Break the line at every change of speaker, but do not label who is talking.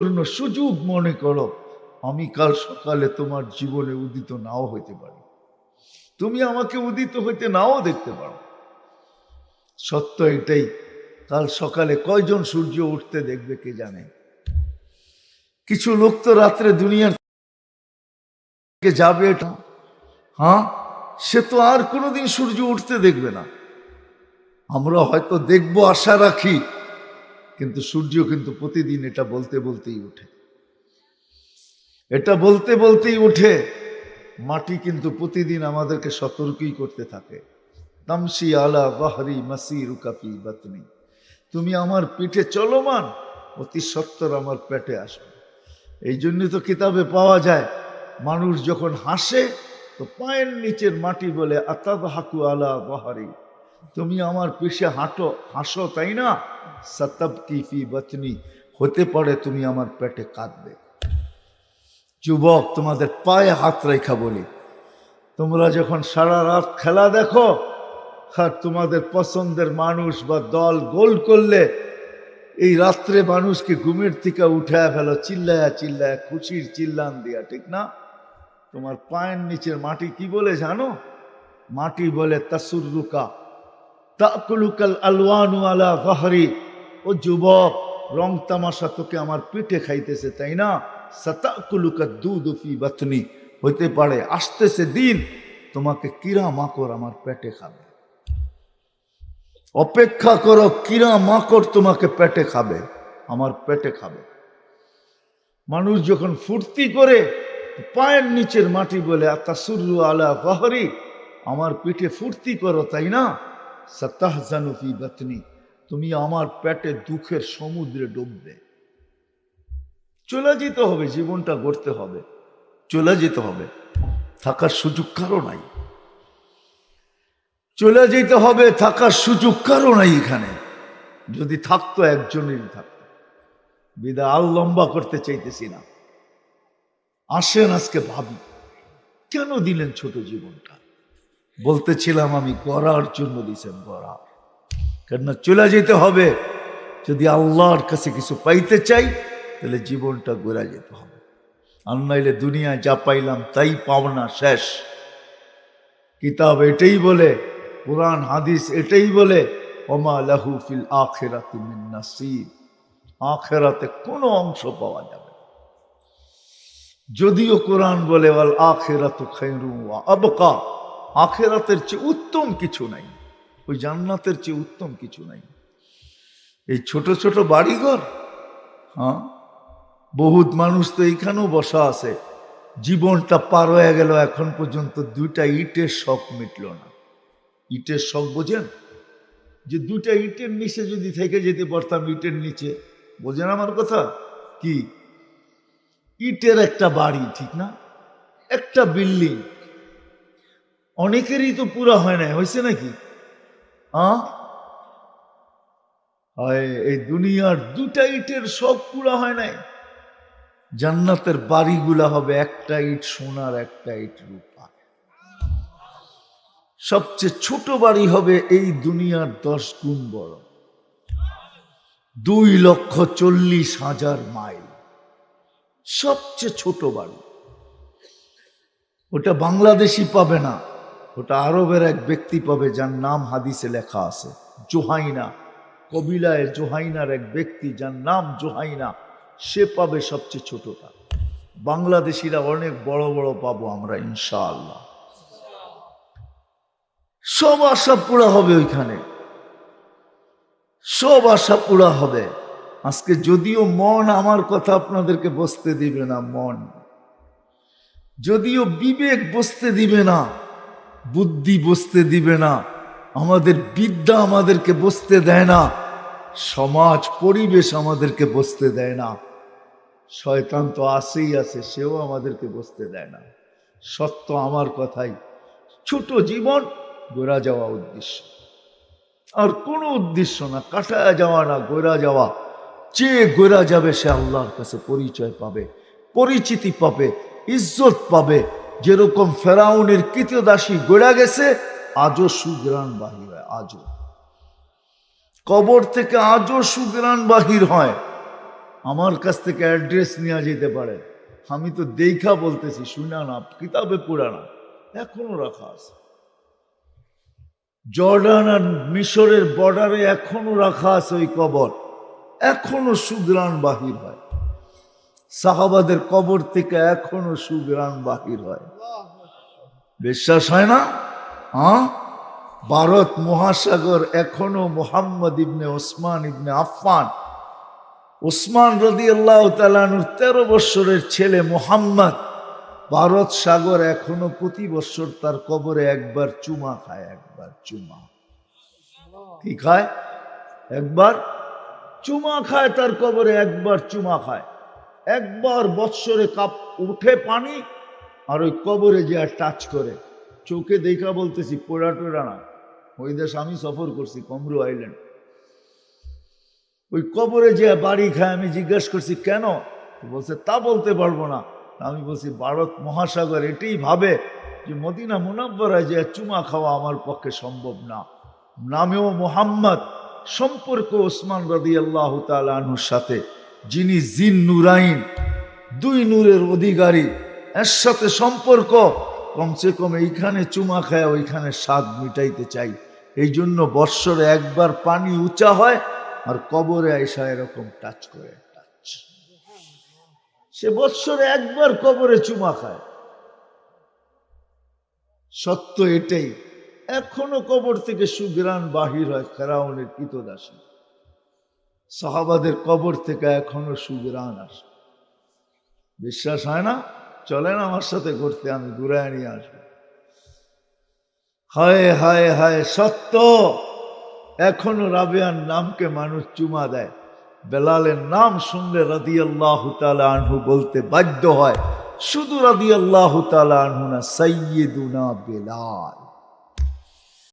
পূর্ণ সুযোগ মনে করো, আমি কাল সকালে তোমার জীবনে উদিত নাও হইতে পারি, তুমি আমাকে উদিত হইতে নাও দেখতে পারো। সত্য এটাই, কাল সকালে কয়জন সূর্য উঠতে দেখবে কে জানে। কিছু লোক তো রাত্রে দুনিয়ার থেকে যাবে, এটা হ্যাঁ, সে তো আর কোনোদিন সূর্য উঠতে দেখবে না। আমরা হয়তো দেখবো আশা রাখি, কিন্তু সূর্য কিন্তু প্রতিদিন এটা বলতে বলতেই ওঠে, এটা বলতে বলতেই ওঠে। মাটি কিন্তু প্রতিদিন আমাদেরকে সতর্কই করতে থাকে। তামসি আলা বাহরি মাসিরুকা ফি বাতনি, তুমি আমার পিঠে চলমান, অতি সত্বর আমার পেটে আসবে। এই জন্য তো কিতাবে পাওয়া যায়, মানুষ যখন হাসে তো পায়ের নিচের মাটি বলে আতাদহাকু আলা বাহরি, তুমি আমার পিঠে হাসো তাই না, সাতাবকি ফি বাতনি, হতে পারে তুমি আমার পেটে কাঁদবে। যুবক, তোমাদের পায়ে হাত রেখা বলি, তোমরা যখন সারা রাত খেলা দেখো আর তোমাদের পছন্দের মানুষ বা দল গোল করলে, এই রাত্রে মানুষকে ঘুমের থেকে উঠায় ফেলো চিল্লায়া চিল্লায়া, খুশির চিল্লান দিয়া, ঠিক না? তোমার পায়ের নিচের মাটি কি বলে জানো? মাটি বলে তাসুররুকা তাকুলুকাল আলওয়ানু আলা ফাহরি, ও যুবক, রং তামাশা তোকে আমার পিঠে খাইতেছে তাই না, সাতাকুলুকা দুধু ফি বাতনি, হইতে পারে আসতেছে দিন তোমাকে কিরা মাকড় আমার পেটে খাবে। অপেক্ষা করো, কিরা মাকড় তোমাকে পেটে খাবে, আমার পেটে খাবে। মানুষ যখন ফুর্তি করে, পায়ের নিচের মাটি বলে আতাসুররু আলা ফাহরি, আমার পিঠে ফুর্তি করো তাই না, সাতাহজানু ফি বাতনি, তুমি আমার পেটে দুঃখের সমুদ্রে ডুববে। চলে যেতে হবে, জীবনটা গড়তে হবে, চলে যেতে হবে, থাকার সুযোগ কারো নাই। চলে যেতে হবে, থাকার সুযোগ কারো নাই এখানে। যদি থাকতো একজনেরই থাকতো। বিদায় আর লম্বা করতে চাইতেছি না, আসেন আজকে ভাবি কেন দিলেন ছোট জীবনটা। বলতেছিলাম আমি গড়ার জন্য দিছেন, গড়া, কেননা চলে যেতে হবে। যদি আল্লাহর কাছে কিছু পাইতে চাই তাহলে জীবনটা গড়া যেতে হবে, আর নাইলে দুনিয়ায় যা পাইলাম তাই পাওনা, শেষ। কিতাব এটাই বলে, কোরআন হাদিস এটাই বলে, ওমা লাহু ফিল আখিরাতি মিন নাসিব, আখিরাতে কোনো অংশ পাওয়া যাবে না। যদিও কোরআন বলে ওয়াল আখিরাতু খায়রু ওয়া আবকা, আখিরাতের চেয়ে উত্তম কিছু নাই, ওই জান্নাতের চেয়ে উত্তম কিছু নাই। এই ছোট ছোট বাড়িঘর, হ্যাঁ, বহুত মানুষ তো এইখানেও বসা আছে, জীবনটা পার হয়ে গেল, এখন পর্যন্ত দুইটা ইটের শখ মিটল না। ইটের শখ বোঝেন? যে দুইটা ইটের নিচে যদি থেকে যেতে পারতাম, ইটের নিচে, বোঝেন আমার কথা কি? ইটের একটা বাড়ি, ঠিক না, একটা বিল্ডিং, অনেকেরই তো পুরা হয় না, হয়েছে নাকি? এই দুনিয়ার দুটা ইটের শখ পুরা হয় নাই। জান্নাতের বাড়িগুলা হবে একটা ইট সোনার, একটা ইট রূপা। সবচেয়ে ছোট বাড়ি হবে এই দুনিয়ার 10 গুণ বড়, 2,40,000 মাইল, সবচেয়ে ছোট বাড়ি। ওটা বাংলাদেশি পাবে না, ওটা আরবের এক ব্যক্তি পাবে, যার নাম হাদিসে লেখা আছে, জোহাইনা, কবিলায় জোহাইনার এক ব্যক্তি যার নাম জোহাইনা, সে পাবে সবচেয়ে ছোটটা। বাংলাদেশিরা অনেক বড় বড় পাবো আমরা ইনশাআল্লাহ। সব আশা পুরা হবে ওইখানে, সব আশা পুরা হবে। আজকে যদিও মন আমার কথা আপনাদেরকে বসতে দিবে না, মন যদিও বিবেক বসতে দিবে না, বুদ্ধি বসতে দিবে না, আমাদের বিদ্যা আমাদেরকে বসতে দেয় না, সমাজ পরিবেশ আমাদেরকে বসতে দেয় না, শয়তান তো আসেই আছে, সেও আমাদেরকে বসতে দেয় না। সত্য আমার কথাই, ছোট জীবন গোড়া যাওয়া উদ্দেশ্য, আর কোনো উদ্দেশ্য না, কাটায় যাওয়া না, গোড়া যাওয়া। যে গোড়া যাবে সে আল্লাহর কাছে পরিচয় পাবে, পরিচিতি পাবে, ইজ্জত পাবে। যেরকম ফেরাউনের কৃতদাসী গোড়া গেছে, আজও সুগ্রাণ বাহির হয়, আজও কবর থেকে আজও সুগ্রাণ বাহির হয়। আমার কাছ থেকে অ্যাড্রেস নেওয়া যেতে পারে। আমি তো দেখা বলতেছি, শুনা না, কিতাবে পুরানা এখনো রাখা আছে। জর্ডান আর মিশরের বর্ডারে এখনো রাখা আছে ওই কবর, এখনো সুগ্রাণ বাহির হয়। সাহাবাদের কবর থেকে এখনো সুগ্রাণ বাহির হয়। বিশ্বাস হয় না? হ্যাঁ, ভারত মহাসাগর এখনো মুহাম্মদ ইবনে ওসমান ইবনে আফফান, ওসমান রাদিয়াল্লাহু তাআলা আনহুর 13 বৎসরের ছেলে মুহাম্মদ, ভারত সাগর এখনো প্রতি বছর তার কবরে একবার চুমা খায়। একবার চুমা কি খায়? একবার চুমা খায় তার কবরে, একবার চুমা খায়। একবার বৎসরে কাপ উঠে পানি আর ওই কবরে যে টাচ করে। চোখে দেখা বলতেছি, পোড়া টোড়া না। ওই দেশ আমি সফর করছি, কমরু আইল্যান্ড। ওই কবরে যে বাড়ি খায়। আমি জিজ্ঞেস করছি কেন? বলছে তা বলতে পারবো না। আমি বলছি ভারত মহাসাগর এটাই ভাবে যে মদিনা মুনাব্বরায় যে চুমা খাওয়া আমার পক্ষে সম্ভব না। নামেও মুহাম্মদ, সম্পর্ক ওসমান রাদিয়াল্লাহু তাআলা আনহুর সাথে, যিনি জিন নুরাইন, 2 নূরের অধিকারী, এর সাথে সম্পর্ক। কমসে কম এইখানে চুমা খায় ওইখানে স্বাদ মিটাইতে চাই। এই জন্য বৎসরে একবার পানি উঁচা হয় আর কবরে আইসা এরকম টাচ করে। টাচ, সে বৎসরে একবার কবরে চুমা খায়। সত্য এটাই, এখনো কবর থেকে সুগ্রাণ বাহির হয়। ফেরাউনের কৃতদাসী সাহাবাদের কবর থেকে এখনো সুগ্রাণ আসে। বিশ্বাস হয় না? চলেন আমার সাথে ঘুরতে, আমি ঘুরায় নিয়ে আসবো। হায় হায় হায়, সত্য। এখনো রাবেয়ার নামকে মানুষ চুমা দেয়। বেলালের নাম শুনলে রাদিয়াল্লাহু তাআলা আনহু বলতে বাধ্য হয়। শুধু রাদিয়াল্লাহু তাআলা আনহু না, সাইয়্যিদুনা বেলাল।